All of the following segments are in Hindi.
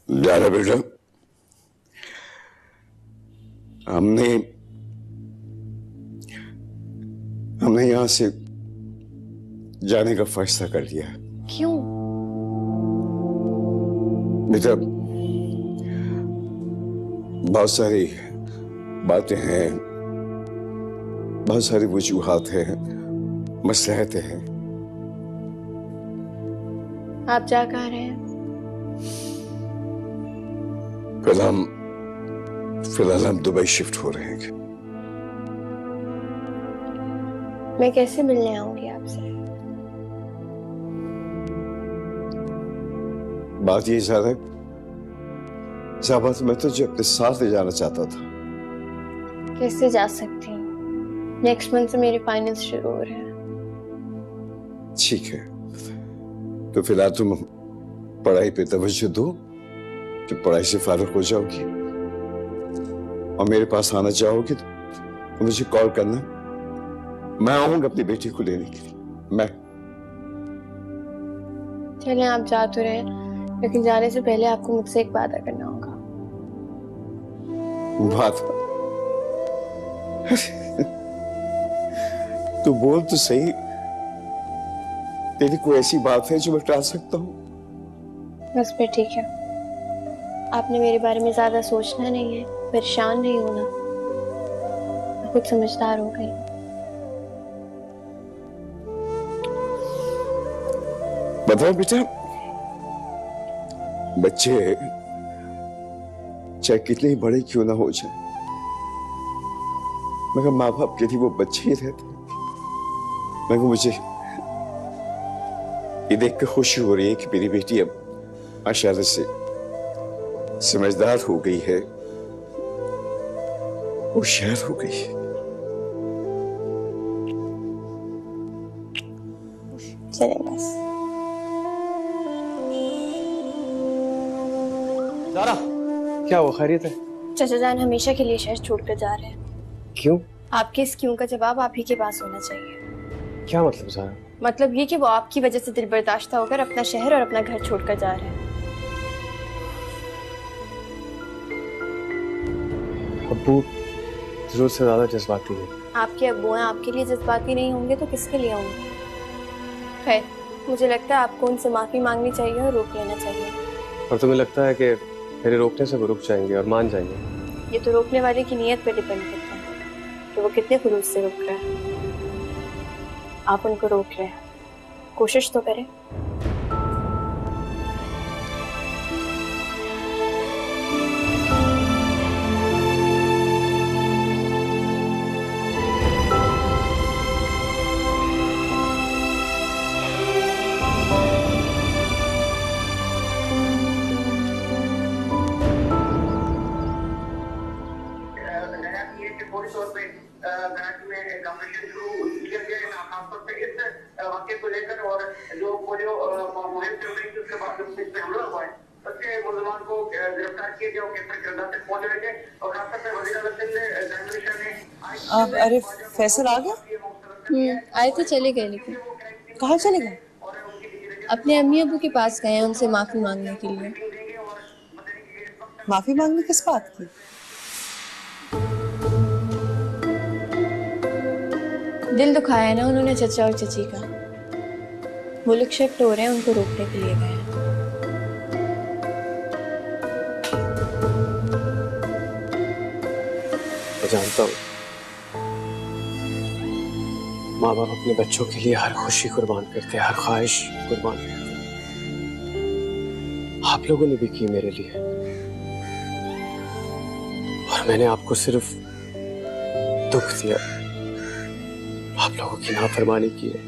जाना बेटा, हमने यहां से जाने का फैसला कर लिया। क्यों? बेटा, बहुत सारी बातें हैं, बहुत सारी वजूहात हैं, मसलहतें हैं। आप जा कहाँ रहे हैं? फिलहाल हम दुबई शिफ्ट हो रहे हैं। मैं कैसे मिलने आऊंगी आपसे? बात ये साहब, मैं तुझे अपने साथ ले जाना चाहता था। कैसे जा सकती हूँ? नेक्स्ट मंथ से मेरे फाइनल्स शुरू हो रहे हैं। ठीक है, तो फिलहाल तुम पढ़ाई पे तवज्जो दो। जब पढ़ाई से फारिग हो जाओगी और मेरे पास आना चाहोगी तो मुझे कॉल करना। मैं आऊंगा अपनी बेटी को लेने के लिए। मैं चलें, आप जा तो रहे, लेकिन जाने से पहले आपको मुझसे एक वादा करना होगा। बात तू बोल तो सही, तेरी कोई ऐसी बात है जो मैं टाल सकता हूँ? बस फिर ठीक है, आपने मेरे बारे में ज्यादा सोचना नहीं है, परेशान नहीं होना। मैं खुद समझदार हो गई। बताओ बेटा, बच्चे चाहे कितने ही बड़े क्यों ना हो जाए, मगर माँ बाप के लिए वो बच्चे ही रहते हैं। मगर मुझे ये देख कर खुशी हो रही है कि मेरी बेटी अब माशाअल्लाह से समझदार हो गई है, होशियार हो गई है। चले बस। ज़ारा, क्या हुआ? खैरियत है? चाचा जान हमेशा के लिए शहर छोड़कर जा रहे हैं। क्यों? आपके इस क्यों का जवाब आप ही के पास होना चाहिए। क्या मतलब ज़ारा? मतलब ये कि वो आपकी वजह से दिल बर्दाश्त होकर अपना शहर और अपना घर छोड़कर जा रहे हैं। अब्बू जरूरत से ज्यादा जज्बाती है। आपके अब्बू हैं, आपके लिए जज्बाती नहीं होंगे तो किसके लिए होंगे? खैर, मुझे लगता है आपको उनसे माफी मांगनी चाहिए और रोक लेना चाहिए। और तुम्हें लगता है कि मेरे रोकने से वो रुक जाएंगे और मान जाएंगे? ये तो रोकने वाले की नीयत पर डिपेंड करता है कि वो कितने खुलूस से रोक रहा है। आप उनको रोक रहे हैं, कोशिश तो करें। अरे फैसल आ गया? आए थे, चले गए। लेकिन कहाँ चले गए? अपने अम्मी अबू के पास गए हैं उनसे माफी मांगने के लिए। माफी मांगने किस बात की? दिल दुखाया है ना उन्होंने चचा और चची का। मुल्क शिफ्ट हो रहे हैं, उनको रोकने के लिए गए हैं। मैं जानता हूँ माँ बाप अपने बच्चों के लिए हर खुशी कुर्बान करते हैं, हर ख्वाहिश कुर्बान करते हैं। आप लोगों ने भी की मेरे लिए, और मैंने आपको सिर्फ दुख दिया, आप लोगों की नाफरमानी की है।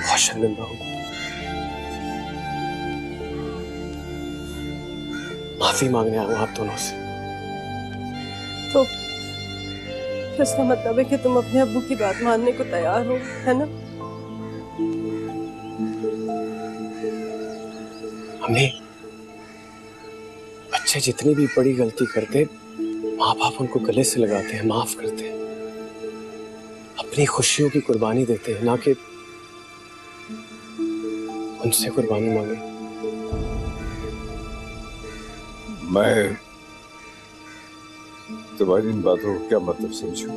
बहुत शर्मिंदा हूँ। माफी मांगने आऊँ आप दोनों से। तो इसका मतलब है कि तुम अपने अब्बू की बात मानने को तैयार हो, है ना? अम्मी, बच्चे जितनी भी बड़ी गलती करते माँ बाप उनको गले से लगाते हैं, माफ करते हैं, अपनी खुशियों की कुर्बानी देते हैं, ना कि उनसे कुर्बानी मांगे। मैं तुम्हारी इन बातों को क्या मतलब समझूं?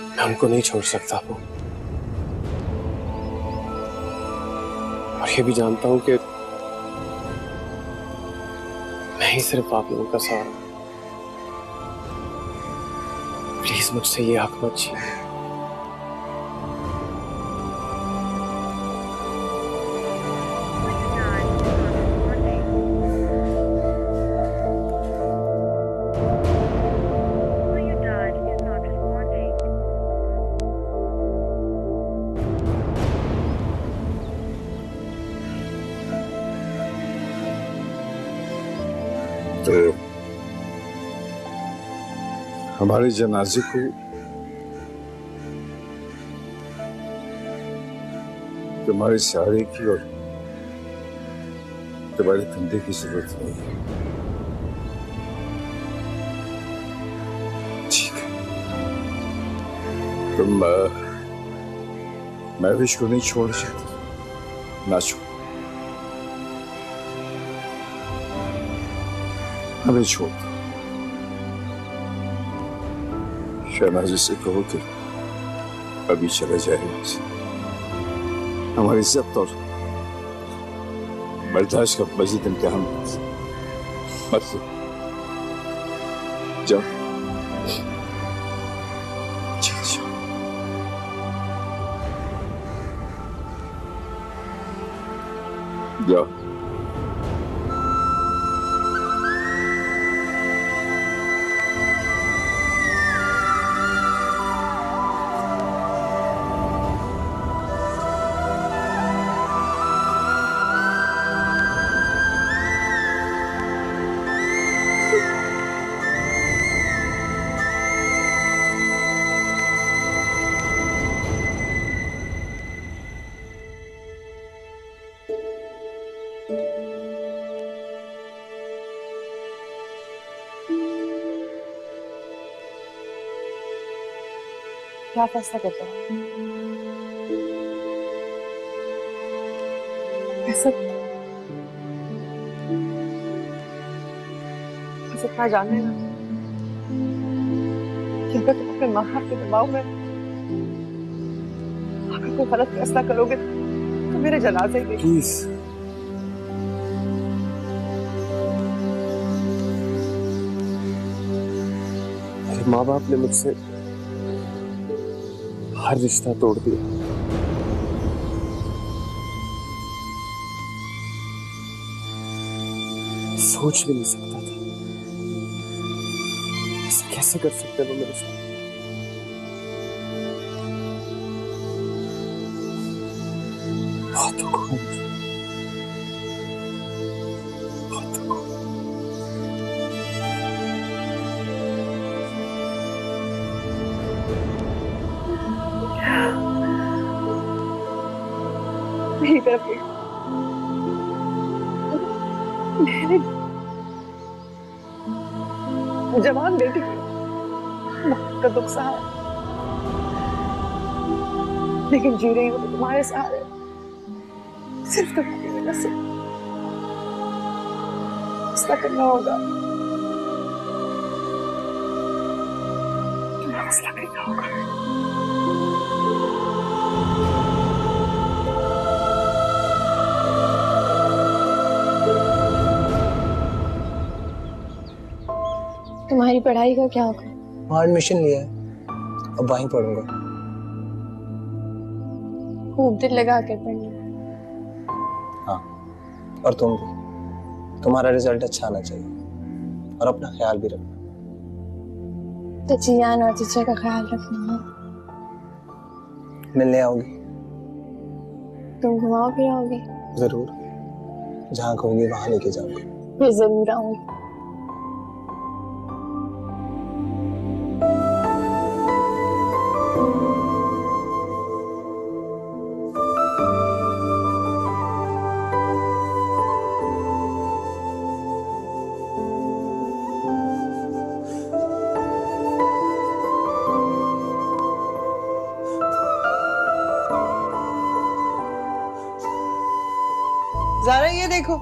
मैं उनको नहीं छोड़ सकता वो, और ये भी जानता हूं कि मैं ही सिर्फ आप लोगों का सहारा। प्लीज मुझसे ये हक मत छीनिए। तो हमारे जनाजे को तुम्हारे सहारे की और तुम्हारे कंधे की जरूरत नहीं है। ठीक है, तुम महविश को नहीं छोड़ सकते, ना छोड़, हमें छोड़ दो। शहनाजी से कहो कि अभी चले जाए। हमारी इज्जत और बर्दाश्त का मजीद इम्तिहान मत लो। जाओ, जाओ। क्या फैसला करते हो? इतना जान लेना कि अगर तुम अपने माँ बाप के दबाव में अगर कोई गलत फैसला करोगे तो मेरे जनाजे में प्लीज मेरे माँ बाप ने मुझसे हर रिश्ता तोड़ दिया। सोच भी नहीं सकता था ऐसा कैसे कर सकते वो मेरे साथ। बहुत दुख हुआ मुझे, बहुत दुख हुआ। मेरी तरफ मेरे जवान बेटी का दुख सहा, लेकिन जी रही हूँ तो तुम्हारे सहारे, सिर्फ तुम्हारी वजह से। फैसला करना होगा, फैसला करना होगा। तुम्हारी पढ़ाई का क्या होगा? वहाँ एडमिशन लिया है, अब वहीं पढ़ूंगा। खूब दिल लगा कर पढ़ना। हाँ, और तुम भी, तुम्हारा रिजल्ट अच्छा आना चाहिए और अपना ख्याल भी रखना। तो जियान और जीजा का ख्याल रखना। मिलने आओगी? तुम घुमाओ फिराओगे? जरूर, जहाँ कहोगी वहां लेके जाऊंगा। मैं जरूर आऊंगी। देखो।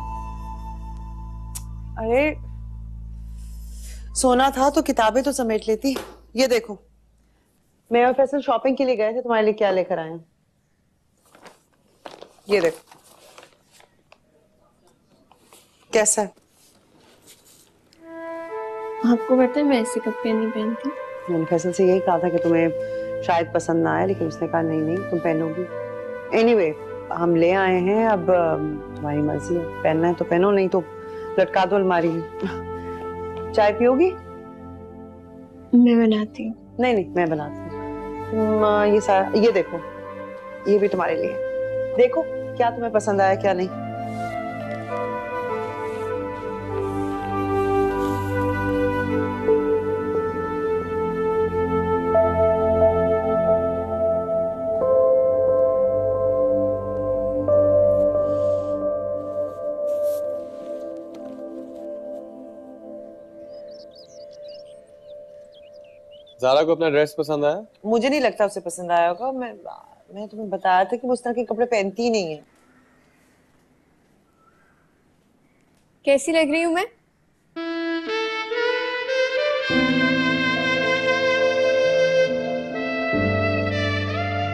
अरे सोना था तो किताबें तो समेट लेती। ये देखो, मैं और फैसल शॉपिंग के लिए गए थे, तुम्हारे लिए क्या लेकर आए हैं। ये देखो कैसा है। आपको पता है मैं ऐसे कपड़े नहीं पहनती। मैंने फैसल से यही कहा था कि तुम्हें शायद पसंद ना आए, लेकिन उसने कहा नहीं नहीं तुम पहनोगी। एनीवे, हम ले आए हैं, अब तुम्हारी मर्जी है, पहनना है तो पहनो, नहीं तो लटका दो अलमारी में। चाय पियोगी? मैं बनाती हूँ। नहीं नहीं मैं बनाती हूँ। तुम ये सारा, ये देखो, ये भी तुम्हारे लिए। देखो क्या तुम्हें पसंद आया क्या नहीं। ज़ारा को अपना ड्रेस पसंद आया? मुझे नहीं लगता उसे पसंद आया होगा। मैं तुम्हें बताया था कि वो उस तरह के कपड़े पहनती ही नहीं है। कैसी लग रही हूँ मैं?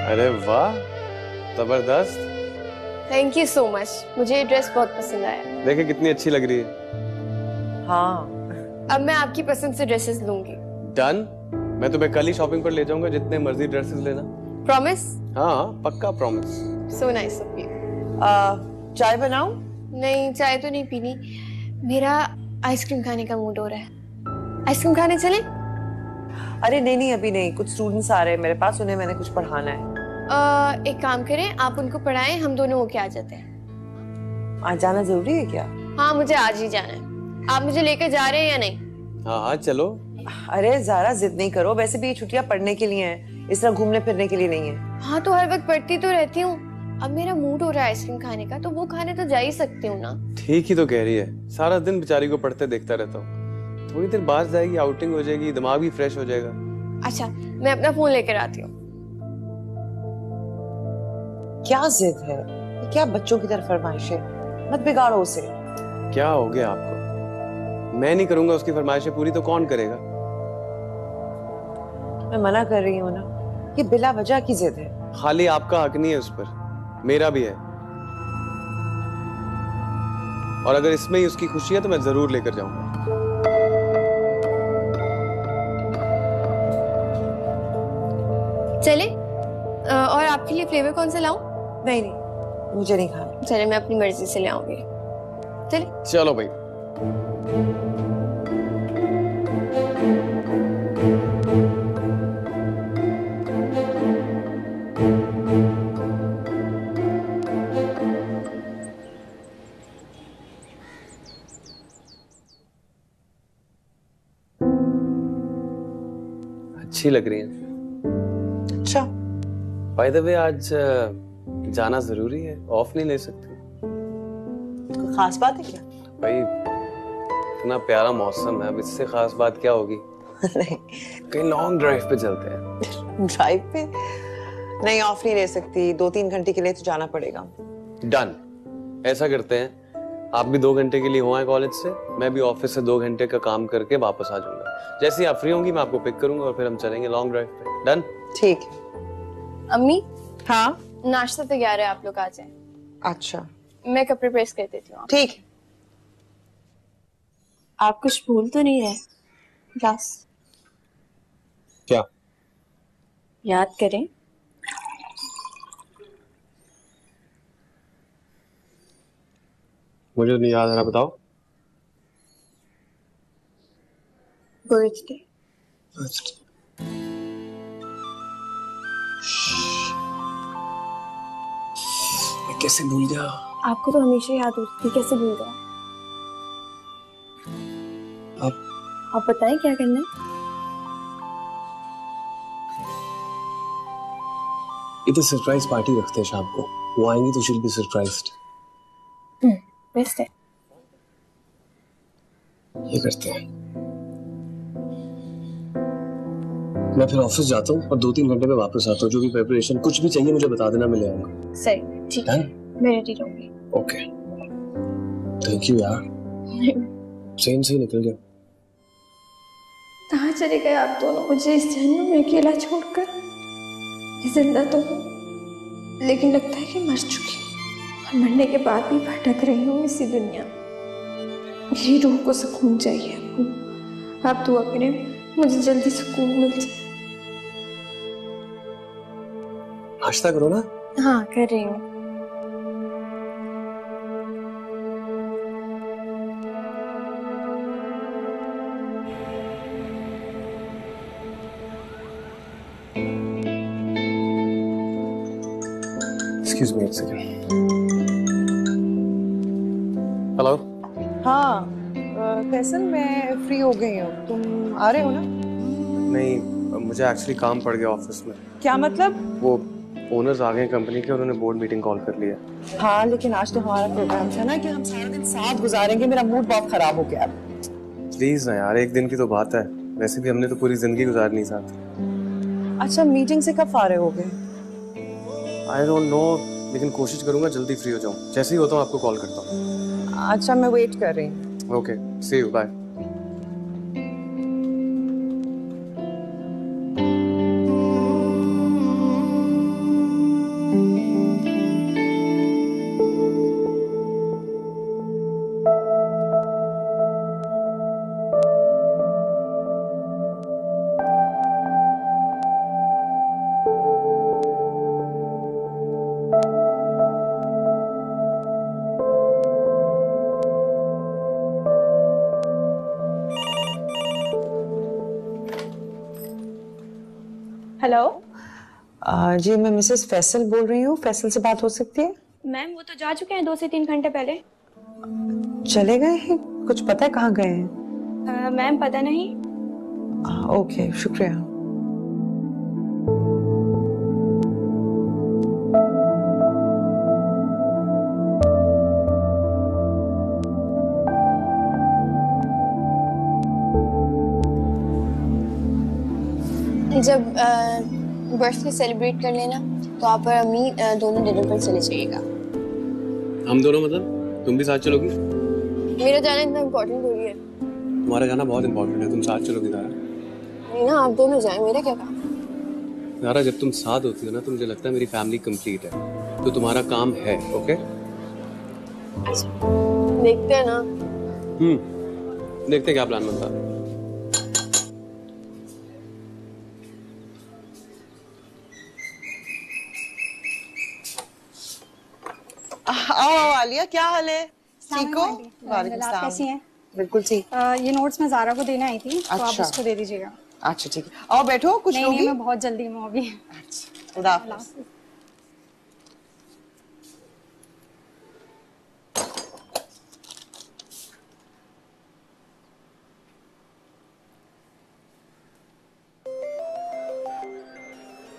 अरे वाह, जबरदस्त। थैंक यू सो मच, मुझे ये ड्रेस बहुत पसंद आया। देखे कितनी अच्छी लग रही है। हाँ, अब मैं आपकी पसंद से ड्रेसेस लूंगी। डन। मैं तुम्हें कल ही शॉपिंग पर ले जाऊंगा, जितने मर्जी ड्रेसेस लेना। प्रॉमिस? हाँ पक्का promise. So nice of you. चाय बनाऊं? नहीं, चाय तो नहीं पीनी, मेरा आइसक्रीम खाने का मूड हो रहा है। आइसक्रीम खाने चले? अरे नहीं नहीं अभी नहीं, कुछ स्टूडेंट्स आ रहे हैं मेरे पास, उन्हें मैंने कुछ पढ़ाना है। एक काम करें, आप उनको पढ़ाएं, हम दोनों होके आ जाते हैं। आज जाना जरूरी है क्या? हाँ मुझे आज ही जाना है। आप मुझे लेकर जा रहे हैं या नहीं? हाँ हाँ चलो। अरे ज़ारा जिद नहीं करो, वैसे भी ये छुट्टियां पढ़ने के लिए हैं, इस तरह घूमने फिरने के लिए नहीं है। हाँ तो हर वक्त पढ़ती तो रहती हूँ, अब मेरा मूड हो रहा है आइसक्रीम खाने का, तो वो खाने तो जा ही सकती हूँ ना। ठीक ही तो कह रही है, सारा दिन बेचारी को पढ़ते देखता रहता हूँ। थोड़ी देर बाहर जाएगी, आउटिंग हो जाएगी, दिमाग भी फ्रेश हो जाएगा। अच्छा मैं अपना फोन लेकर आती हूँ। क्या जिद है, ये क्या बच्चों की तरफ फरमाइश है, मत बिगाड़ो उसे। क्या हो गया आपको? मैं नहीं करूंगा उसकी फरमाइशें पूरी तो कौन करेगा? मैं मना कर रही हूँ ना, ये बिला वजह की जिद है। खाली आपका हक नहीं है उस पर, मेरा भी है। और अगर इसमें ही उसकी खुशी है तो मैं जरूर लेकर जाऊंगा। चले? और आपके लिए फ्लेवर कौन सा लाऊं? नहीं नहीं मुझे नहीं खाना। चले मैं अपनी मर्जी से ले आऊंगी। चले? चलो भाई। अच्छी लग रही है। अच्छा, बाय द वे आज जाना जरूरी है, ऑफ नहीं ले सकती? कोई खास बात है क्या? भाई इतना प्यारा मौसम है, अब इससे खास बात क्या होगी? नहीं, कहीं लॉन्ग ड्राइव पे चलते हैं। ड्राइव पे? नहीं, ऑफ नहीं ले सकती, 2-3 घंटे के लिए तो जाना पड़ेगा। डन, ऐसा करते हैं, आप भी 2 घंटे के लिए हो आए कॉलेज से, मैं भी ऑफिस से 2 घंटे का काम करके वापस आ जाऊंगा। जैसे ही आप फ्री होंगी मैं आपको पिक करूंगा और फिर हम चलेंगे लॉन्ग ड्राइव पे। डन? ठीक है। अम्मी, हाँ नाश्ता तैयार है, आप लोग आ जाएं। अच्छा मैं कपड़े प्रेस कर देती हूँ। ठीक है। आप कुछ भूल तो नहीं रहे? बस क्या? याद करें। मुझे तो नहीं याद आ रहा, बताओ। बर्थडे। मैं कैसे भूल गया? आपको तो हमेशा याद होती, कैसे भूल गया? आप बताएं क्या करना है? इधर सरप्राइज पार्टी रखते हैं शाम को, वो आएंगी तो शील बी सरप्राइज्ड। बेस्ट है। ये करते हैं। मैं फिर ऑफिस जाता हूँ और 2-3 घंटे में वापस आता हूँ। जो भी प्रिपरेशन कुछ भी चाहिए मुझे बता देना, मैं ले आऊंगा। सही, ठीक है, मैं रेडी रहूंगी। ओके। थैंक यू यार, ट्रेन से ही निकल गया। कहाँ चले गए आप दोनों, मुझे इस जन्म में अकेला छोड़कर? जिंदा तो हूँ, लेकिन लगता है कि मर चुकी हूँ और मरने के बाद भी भटक रही हूँ इसी दुनिया में। मेरी रूह को सुकून चाहिए अब्बू, आप दुआ करें मुझे जल्दी सुकून मिल जाए। नाश्ता करो ना। हाँ कर रही हूँ। एक्सक्यूज मी, एक सेकंड। हेलो। हाँ फैसल, मैं फ्री हो गई हूँ, तुम आ रहे हो ना? नहीं, मुझे एक्चुअली काम पड़ गया ऑफिस में। क्या मतलब? वो ओनर्स आ गए कंपनी के, उन्होंने बोर्ड मीटिंग कॉल कर लिया। हाँ लेकिन आज तो हमारा प्रोग्राम था ना कि हम सारा दिन साथ गुजारेंगे, मेरा मूड बहुत खराब हो गया। प्लीज ना यार, एक दिन की तो बात है, वैसे भी हमने तो पूरी जिंदगी गुजारनी साथ। अच्छा मीटिंग से कब फारे हो गए? आई डोंट नो, लेकिन कोशिश करूंगा जल्दी फ्री हो जाऊं। जैसे ही होता हूँ आपको कॉल करता हूँ। अच्छा मैं वेट कर रही हूँ। Okay, see you, bye. Hello जी मैं मिसेस फैसल बोल रही हूँ, फैसल से बात हो सकती है? मैम, वो तो जा चुके हैं 2 से 3 घंटे पहले। चले गए हैं? कुछ पता है कहाँ गए हैं? मैम पता नहीं। ओके शुक्रिया। जब बर्थडे सेलिब्रेट कर लेना तो आप और अम्मी दोनों डिनर पर चले जाइएगा। हम दोनों मतलब तुम भी साथ चलोगी? मेरा जाना इतना इम्पोर्टेंट हो गया है। तुम्हारा जाना बहुत इंपॉर्टेंट है, तुम साथ चलोगी ज़ारा? नहीं ना, आप दोनों जाएं, मेरा क्या काम? ज़ारा जब तुम साथ होती हो ना तो मुझे लगता है मेरी फैमिली कंप्लीट है, तो तुम्हारा काम है। ओके अच्छा देखते हैं ना। देखते हैं क्या प्लान बनता है। आओ आलिया, क्या हाल है? ठीक हो? वालेकुम आप कैसी हैं? बिल्कुल ठीक। ये नोट्स मैं ज़ारा को देने आई थी, तो आप अच्छा। उसको दे दीजिएगा। अच्छा ठीक है, आओ बैठो, कुछ नहीं लोगी? नहीं, मैं बहुत जल्दी में हूँ अभी। अच्छा, खुदा हाफिज़।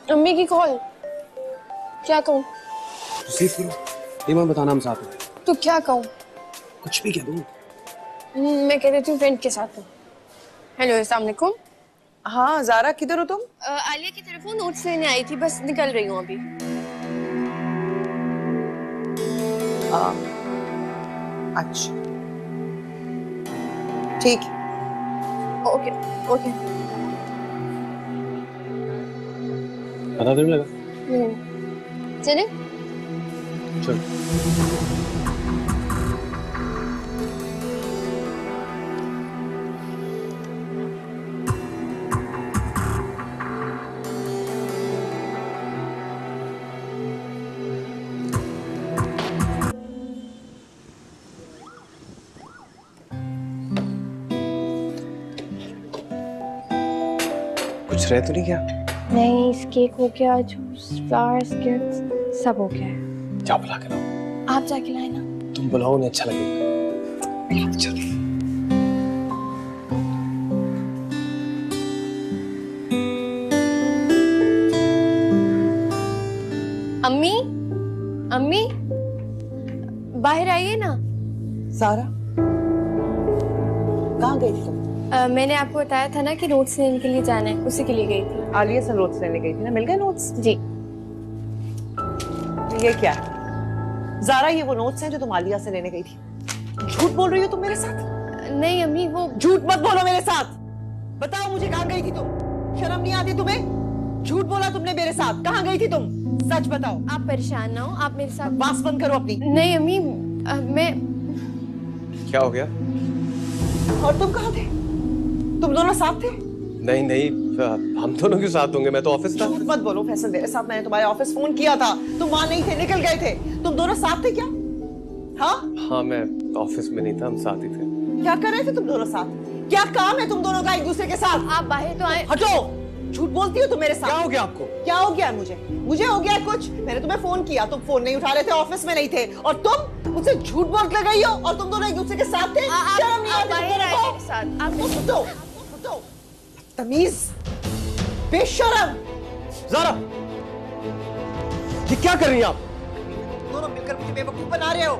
अम्मी की कॉल, क्या कहूँ? रिसीव करो, ये मत बताना हम साथ हैं। तो क्या कहूँ? कुछ भी कह दो। मैं कह देती हूँ फ्रेंड के साथ हूँ। हेलो अस्सलाम वालेकुम। हाँ ज़ारा, किधर हो तुम? आलिया की तरफ वो नोट्स लेने आई थी, बस निकल रही हूँ अभी। अच्छा ठीक है। Okay okay. पता तो नहीं लगा। चले? चल। कुछ रह तो नहीं गया? नहीं, केक हो गया, जूस, फ्लावर्स, गिफ्ट्स सब हो गया है। जा बुला के लाओ। आप जाके लाए ना। तुम बुलाओ, उन्हें अच्छा लगेगा। चल। अम्मी, अम्मी बाहर आइए ना। ज़ारा कहाँ गई तुम? मैंने आपको बताया था ना कि नोट्स लेने के लिए जाना है, उसी के लिए गई थी। आलिया से नोट्स लेने गई थी ना, मिल गए नोट्स? जी। ये क्या है? ज़ारा, ये वो नोट्स हैं जो तुम आलिया से लेने गई थी? झूठ बोल रही हो तुम मेरे साथ? नहीं अम्मी, वो झूठ मत बोलो मेरे साथ। बताओ मुझे, कहाँ गई थी तुम? शर्म नहीं आती तुम्हें? झूठ बोला तुमने मेरे साथ। कहाँ गई थी तुम? सच बताओ। आप परेशान ना हो, आप मेरे साथ। बकवास बंद करो अपनी। नहीं अम्मी, मैं। क्या हो गया? और तुम कहाँ थे? तुम दोनों साथ थे? नहीं नहीं, हम दोनों क्यों साथ होंगे? मैं तो ऑफिस था। झूठ मत बोलो फैसल, मेरे साथ मैंने तुम्हारे ऑफिस फोन किया था, तुम वहां नहीं थे, निकल गए थे। तुम दोनों साथ थे क्या? हाँ हाँ, मैं ऑफिस में नहीं था, हम साथ ही थे। क्या कर रहे थे तुम दोनों साथ? क्या काम है तुम दोनों का एक दूसरे के साथ? आप बाहर तो आए। हटो, झूठ बोलती हो तुम मेरे साथ। क्या हो गया आपको? क्या हो गया मुझे हो गया कुछ? मैंने तुम्हें फोन किया, तुम फोन नहीं उठा रहे थे, ऑफिस में नहीं थे, और तुम मुझसे झूठ बोल कर गई हो, और तुम दोनों एक दूसरे के साथ थे। शर्म नहीं आती तुम दोनों को? साथ आप हटो, तमीज, बेशरम। ज़ारा, ये क्या कर रही हैं आप? दोनों मिलकर मुझे बेवकूफ बना रहे हो।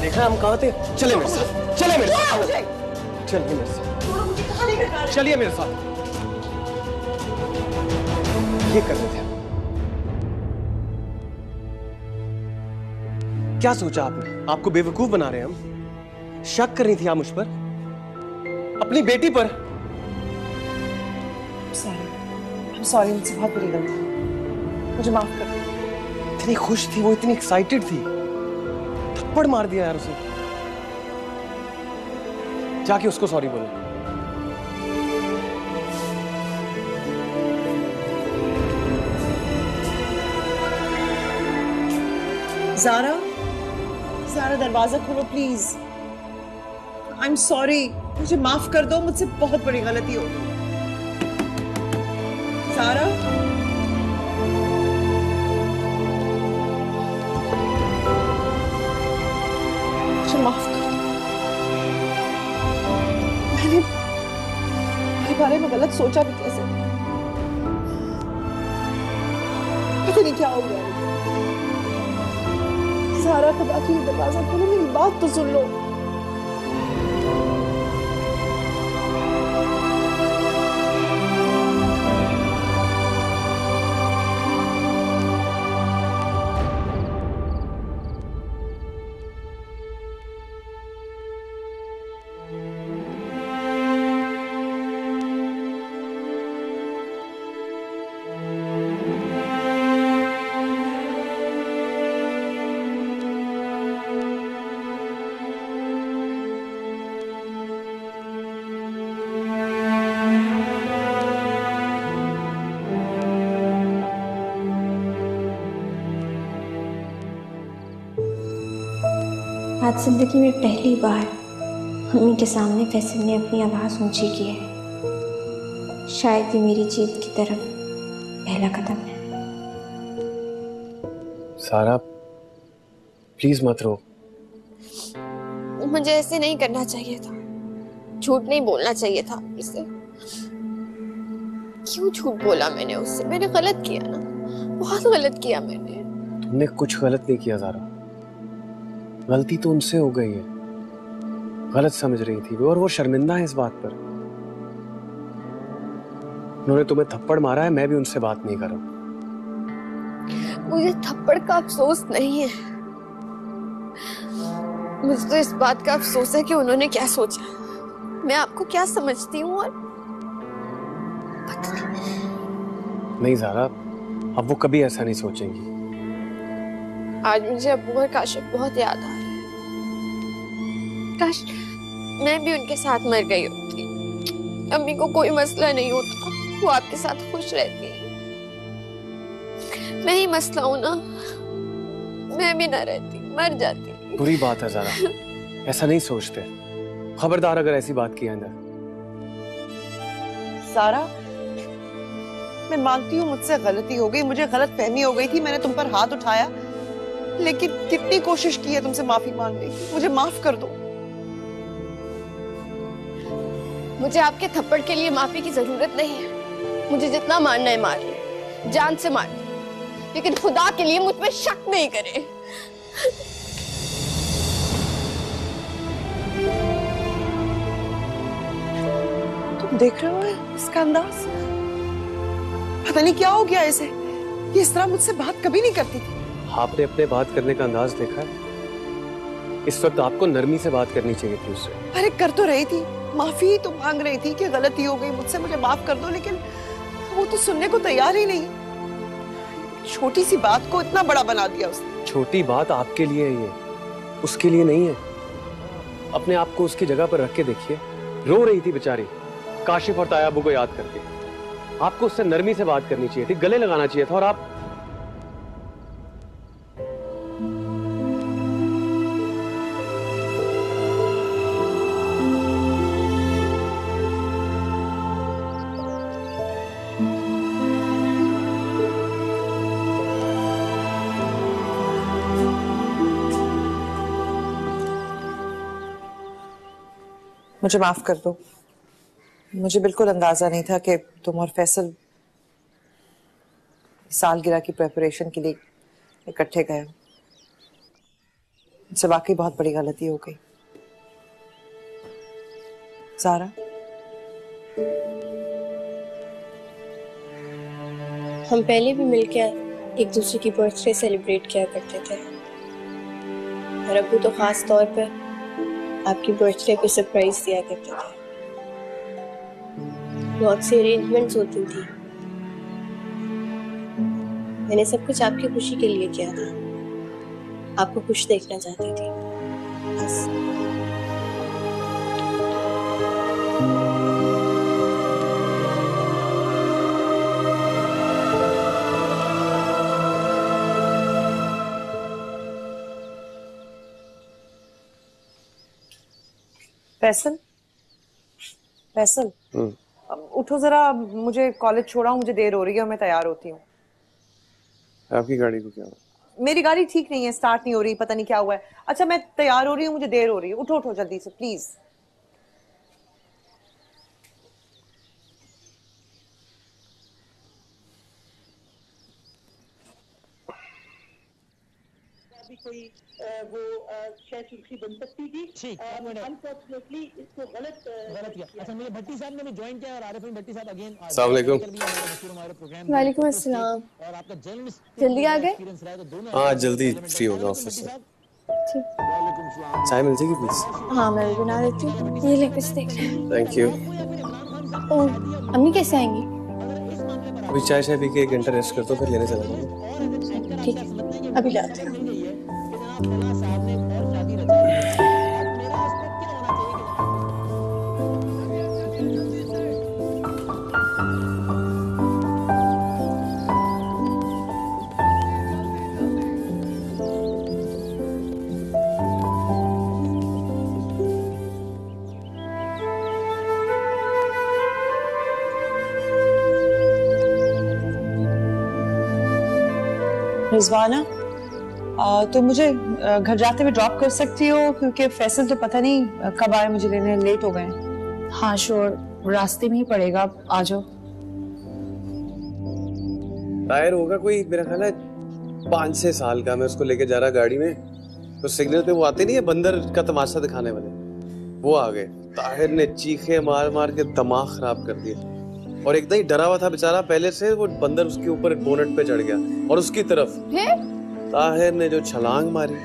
देखा हम कहाँ थे? चले मेरे साथ, चले मेरे साथ, मुझे चलिए मेरे साथ, दोनों मुझे कहाँ लेकर जा रहे हो? चलिए मेरे साथ। ये कर रहे थे। क्या सोचा आपने? आपको बेवकूफ बना रहे हैं हम? शक कर रही थी आप मुझ पर, अपनी बेटी पर। सॉरी, मुझसे बहुत बड़ी गलती, मुझे माफ कर दो। इतनी खुश थी वो, इतनी एक्साइटेड थी, थप्पड़ मार दिया यार उसे। जाके उसको सॉरी बोलो। ज़ारा, ज़ारा दरवाजा खोलो प्लीज। आई एम सॉरी, मुझे माफ कर दो, मुझसे बहुत बड़ी गलती हो गई। ज़ारा, मुझे माफ कर दो। मैंने मेरे बारे में गलत सोचा भी कैसे? पता नहीं क्या हो गया। ज़ारा, खुदा की दरवाजा खोलो, मेरी बात तो सुन लो। आज जिंदगी में पहली बार मम्मी के सामने फैसल ने अपनी आवाज़ ऊंची की है। शायद ये मेरी जीत की तरफ पहला कदम है। सारा, प्लीज मत रो। मुझे ऐसे नहीं करना चाहिए था, झूठ नहीं बोलना चाहिए था इससे। क्यों झूठ बोला मैंने उससे? मैंने गलत किया ना, बहुत गलत किया मैंने। तुमने कुछ गलत नहीं किया ज़ारा, गलती तो उनसे हो गई है। गलत समझ रही थी वो, और वो शर्मिंदा है इस बात पर। उन्होंने तुम्हें थप्पड़ मारा है, मैं भी उनसे बात नहीं कर रहा। मुझे थप्पड़ का अफसोस नहीं है, मुझे तो इस बात का अफसोस है कि उन्होंने क्या सोचा, मैं आपको क्या समझती हूँ। और नहीं ज़ारा, अब वो कभी ऐसा नहीं सोचेंगी। आज मुझे अब्बू और काशिफ बहुत याद आ रहे हैं। काश मैं भी उनके साथ मर गई होती। अम्मी को कोई मसला नहीं होता, वो आपके साथ खुश रहती है। मैं ही मसला हूं ना, मैं भी ना रहती, मर जाती। बुरी बात है ज़ारा, ऐसा नहीं सोचते। खबरदार अगर ऐसी बात की अंदर। सारा, मैं मानती हूँ मुझसे गलती हो गई, मुझे गलत फहमी हो गई थी, मैंने तुम पर हाथ उठाया, लेकिन कितनी कोशिश की है तुमसे माफी मांगने की। मुझे माफ कर दो। मुझे आपके थप्पड़ के लिए माफी की जरूरत नहीं है। मुझे जितना मारना है मार ले, जान से मार ले, लेकिन खुदा के लिए मुझ पे शक नहीं करे। तुम देख रहे हो इसका अंदाज? पता नहीं क्या हो गया इसे, ये इस तरह मुझसे बात कभी नहीं करती थी। आपने अपने बात करने का अंदाज देखा है? इस वक्त आपको नरमी से बात करनी चाहिए थी उससे। अरे कर तो रही थी, माफी तो मांग रही थी कि गलती हो गई मुझसे, मुझे माफ कर दो, लेकिन वो तो सुनने को तैयार ही नहीं। छोटी सी बात को इतना बड़ा बना दिया उसने। छोटी बात आपके लिए है ये, उसके लिए नहीं है। अपने आप को उसकी जगह पर रख के देखिए। रो रही थी बेचारी काशिफ और तायाबू को याद करके। आपको उससे नरमी से बात करनी चाहिए थी, गले लगाना चाहिए था। और आप मुझे माफ कर दो, मुझे बिल्कुल अंदाजा नहीं था कि तुम और फैसल सालगिरह की प्रेपरेशन के लिए इकट्ठे गए। मुझसे वाकई बहुत बड़ी गलती हो गई। ज़ारा, हम पहले भी मिलकर एक दूसरे की बर्थडे सेलिब्रेट किया करते थे, और अब्बू तो खास तौर पर आपकी बर्थडे पे सरप्राइज दिया करते थे। बहुत सी अरेंजमेंट्स होती थी। मैंने सब कुछ आपकी खुशी के लिए किया था, आपको खुश देखना चाहती थी बस। फैसल, फैसल, उठो जरा, मुझे कॉलेज छोड़ा हूँ, मुझे देर हो रही है और मैं तैयार होती हूँ। आपकी गाड़ी को क्या हुआ? मेरी गाड़ी ठीक नहीं है, स्टार्ट नहीं हो रही, पता नहीं क्या हुआ है। अच्छा मैं तैयार हो रही हूँ, मुझे देर हो रही है। उठो उठो जल्दी से प्लीज। कोई वो शायद सुर्खी बन सकती थी, अनफॉर्चुनेटली इसको गलत किया। अच्छा मुझे भट्टी साहब ने ज्वाइन किया और आरिफ भट्टी साहब अगेन। अस्सलाम वालेकुम। वालेकुम अस्सलाम। और आपका जर्नलिस्ट जल्दी आ गए? हाँ जल्दी फ्री हो गया ऑफिस से। चाय मिल जाएगी प्लीज? हाँ मैं भी बना देती हूँ। ये ले कुछ देख ले। Thank you. और अम्मी कैसे आएंगी? अभी चाय शाय पी के 1 घंटा रेस्ट कर दो, फिर लेने चला जाऊंगा। ठीक है, अभी जाते हैं। रिजवाना, तो मुझे घर जाते हुए ड्रॉप कर सकती हो, क्योंकि फैसल तो पता नहीं कब आए मुझे लेने, लेट हो गए। हाँ श्योर, रास्ते में ही पड़ेगा, आ जाओ। टायर होगा कोई मेरा ख्याल है 5-6 साल का। मैं उसको लेके जा रहा गाड़ी में, तो सिग्नल पे वो आते नहीं है बंदर का तमाशा दिखाने वाले, वो आ गए। ताहिर ने चीखे मार मार के दिमाग खराब कर दिया, और एकदम ही डरा हुआ था बेचारा पहले से। वो बंदर उसके ऊपर बोनट पे चढ़ गया और उसकी तरफ ताहिर ने जो छलांग मारी,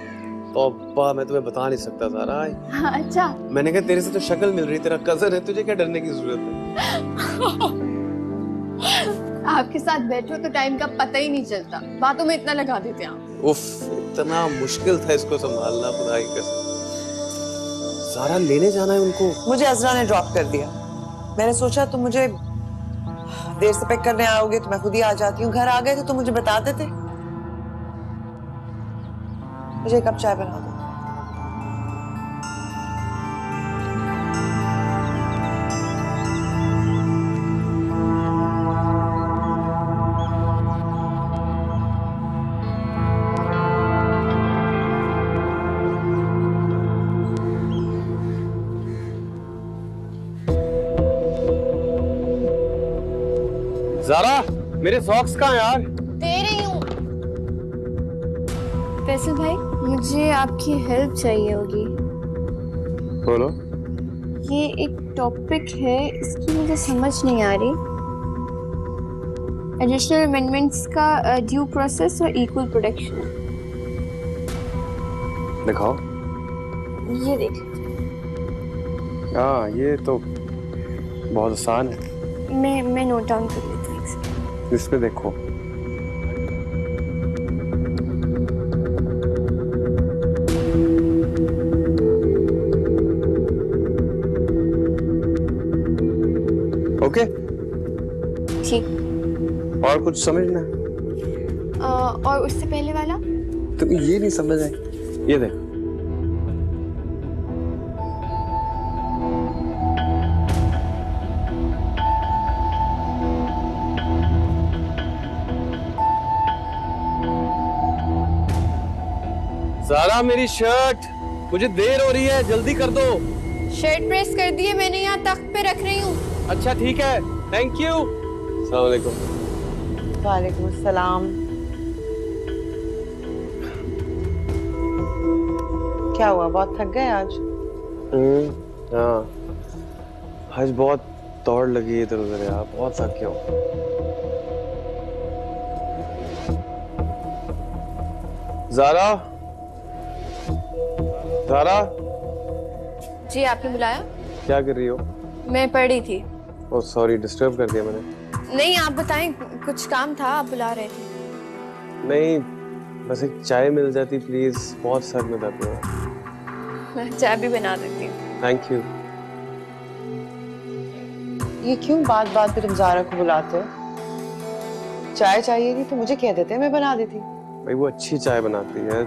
तो अब्बा मैं तुम्हें बता नहीं सकता ज़ारा। अच्छा, मैंने कहा तेरे से तो शक्ल मिल रही, तेरा कजन है, तुझे क्या डरने की जरूरत है? आपके साथ बैठो तो टाइम का पता ही नहीं चलता, बातों में इतना लगा देते हैं। उफ, इतना मुश्किल था इसको संभालना, खुदा की कसम। ज़ारा लेने जाना है उनको। मुझे अजरा ने ड्रॉप कर दिया। मैंने सोचा तुम मुझे देर से पिक करने आओगे तो मैं खुद ही आ जाती हूँ। घर आ गए थे तो मुझे बता देते। मुझे एक कप चाय बना दो। ज़ारा, मेरे सॉक्स कहाँ हैं यार? दे रही हूँ। फैसल भाई, मुझे आपकी हेल्प चाहिए होगी। बोलो। ये एक टॉपिक है, इसकी मुझे समझ नहीं आ रही। एडिशनल अमेंडमेंट्स का ड्यू प्रोसेस और इक्वल प्रोटेक्शन। दिखाओ। ये देख लीजिए। हाँ, ये तो बहुत आसान है। मैं नोट डाउन कर लेती हूँ एक सेकंड। इस पे देखो। ओके, ठीक। और कुछ समझना? और उससे पहले वाला? तुम ये नहीं समझ आए? ये देख। ज़ारा, मेरी शर्ट, मुझे देर हो रही है, जल्दी कर दो। शर्ट प्रेस कर दिए मैंने, यहाँ तख्त पे रख रही हूँ। अच्छा ठीक है, थैंक यू। अस्सलाम वालेकुम। वालेकुम अस्सलाम। क्या हुआ, बहुत थक गए आज? हाँ, आज बहुत दौड़ लगी इधर उधर यार, बहुत थक गया हूँ। ज़ारा, ज़ारा। जी, आपने बुलाया? क्या कर रही हो? मैं पढ़ी थी। ओह सॉरी, डिस्टर्ब कर दिया मैंने। नहीं, आप बताएं, कुछ काम था, आप बुला रहे थे? नहीं, बस एक चाय मिल जाती प्लीज, बहुत सर में दर्द हो रहा है। मैं चाय भी बना देती हूँ। Thank you. ये क्यों बात बात पे तुम ज़ारा को बुलाते हो? चाय चाहिए थी तो मुझे कह देते, मैं बना देती। भाई वो अच्छी चाय बनाती है,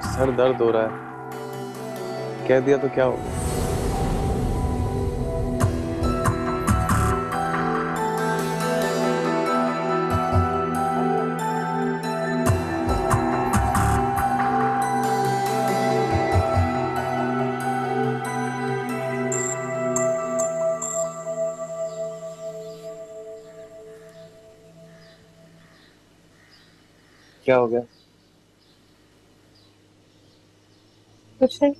सर दर्द हो रहा है, कह दिया तो क्या होगा। क्या हो गया? कुछ नहीं।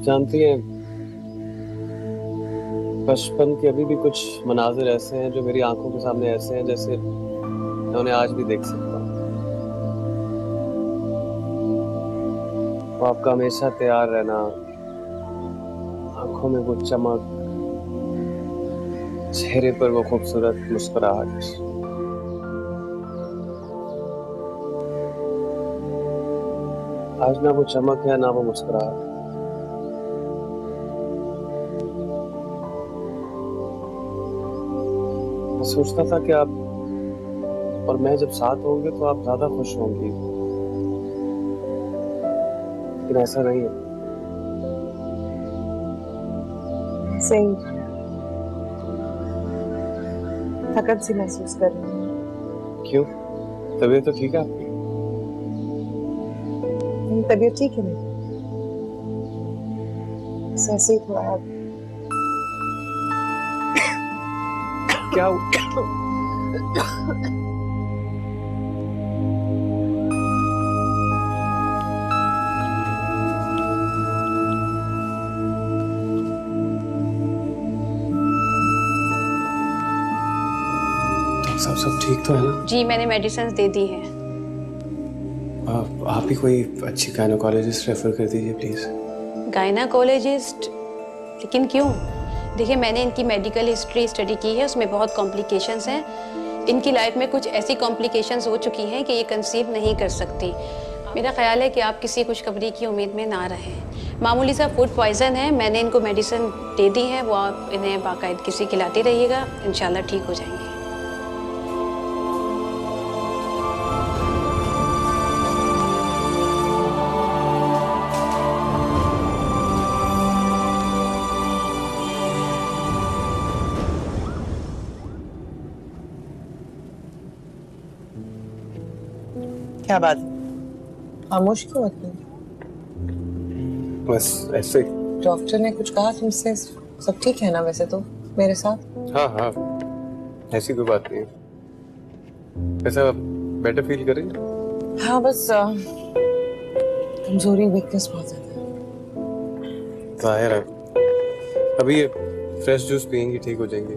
जानती हैं, बचपन के अभी भी कुछ मनाजिर ऐसे हैं जो मेरी आंखों के सामने ऐसे हैं जैसे मैं उन्हें आज भी देख सकता हूँ। वो आपका हमेशा तैयार रहना, आंखों में वो चमक, चेहरे पर वो खूबसूरत मुस्कुराहट। आज ना वो चमक है, ना वो मुस्कुराहट। मैं सोचता था कि आप और मैं जब साथ होंगे तो आप ज्यादा खुश होंगी, लेकिन ऐसा नहीं है। सही, थकन सी महसूस कर रही हूँ। क्यों? तबीयत तो ठीक है आपकी? तबीयत ठीक है मेरी, ऐसे ही थोड़ा। क्या सब ठीक तो है ना? जी, मैंने मेडिसिन दे दी है। आप ही कोई अच्छी गायनोकोलॉजिस्ट रेफर कर दीजिए प्लीज। गायनोकोलॉजिस्ट? लेकिन क्यों? देखिए, मैंने इनकी मेडिकल हिस्ट्री स्टडी की है, उसमें बहुत कॉम्प्लिकेशंस हैं। इनकी लाइफ में कुछ ऐसी कॉम्प्लिकेशंस हो चुकी हैं कि ये कंसीव नहीं कर सकती। मेरा ख्याल है कि आप किसी खुशखबरी की उम्मीद में ना रहें। मामूली सा फूड पॉइजन है, मैंने इनको मेडिसिन दे दी है, वो आप इन्हें बाकायदगी से खिलाते रहिएगा, इंशाल्लाह ठीक हो जाएंगे। क्या बात है, खामोश क्यों होती? बस ऐसे। डॉक्टर ने कुछ कहा तुमसे? सब ठीक है ना वैसे तो मेरे साथ? हाँ हाँ, ऐसी कोई बात नहीं है। ऐसा बेटर फील कर रही है? हाँ, बस कमजोरी, वीकनेस बहुत ज्यादा है। जाहिर है, अभी ये फ्रेश जूस पियेंगी ठीक हो जाएंगी।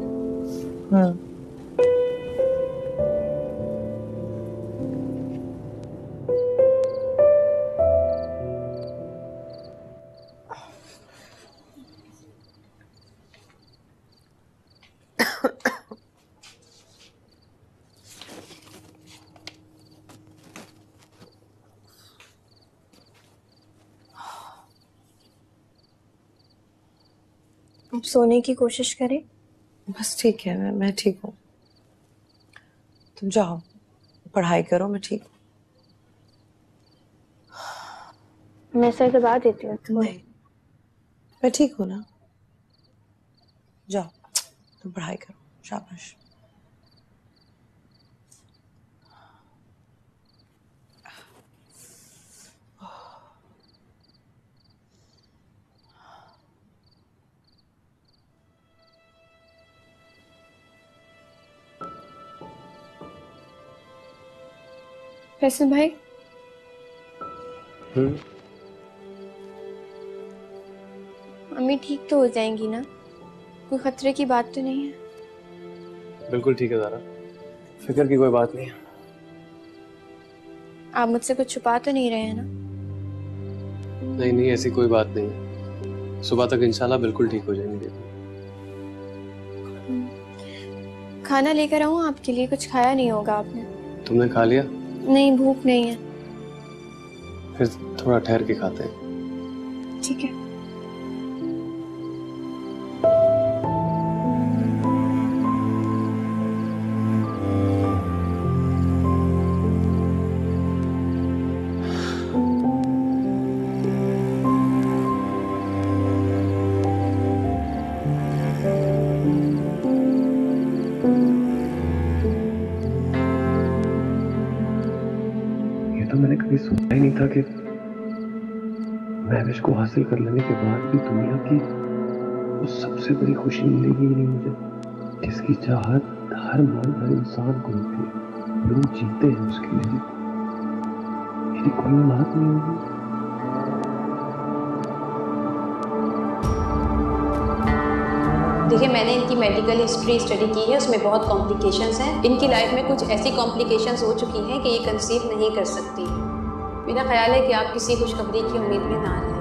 अब सोने की कोशिश करें। बस ठीक है, मैं ठीक हूँ। तुम जाओ पढ़ाई करो, मैं ठीक हूँ। मैं सर दबा देती हूँ। नहीं, मैं ठीक हूँ ना। जाओ तुम पढ़ाई करो, शाबाश। फैसल भाई, मम्मी ठीक तो हो जाएंगी ना? कोई खतरे की बात तो नहीं है? बिल्कुल ठीक है ज़ारा, फिक्र की कोई बात नहीं है। आप मुझसे कुछ छुपा तो नहीं रहे हैं ना? नहीं नहीं, ऐसी कोई बात नहीं है। सुबह तक इंशाल्लाह बिल्कुल ठीक हो जाएंगे। खाना लेकर आऊँ आपके लिए? कुछ खाया नहीं होगा आपने। तुमने खा लिया? नहीं, भूख नहीं है। फिर थोड़ा ठहर के खाते हैं। ठीक है। तो मैंने कभी सोचा ही नहीं था कि महविश को हासिल कर लेने के बाद भी दुनिया की वो सबसे बड़ी खुशी मिलेगी ही नहीं मुझे, जिसकी चाहत हर मर्द हर इंसान को होती है। लोग जीते हैं उसके लिए। मेरी कोई औलाद नहीं होगी। देखिए, मैंने इनकी मेडिकल हिस्ट्री स्टडी की है, उसमें बहुत कॉम्प्लिकेशंस हैं। इनकी लाइफ में कुछ ऐसी कॉम्प्लिकेशंस हो चुकी हैं कि ये कंसीव नहीं कर सकती। मेरा ख्याल है कि आप किसी खुशखबरी की उम्मीद में ना रहें।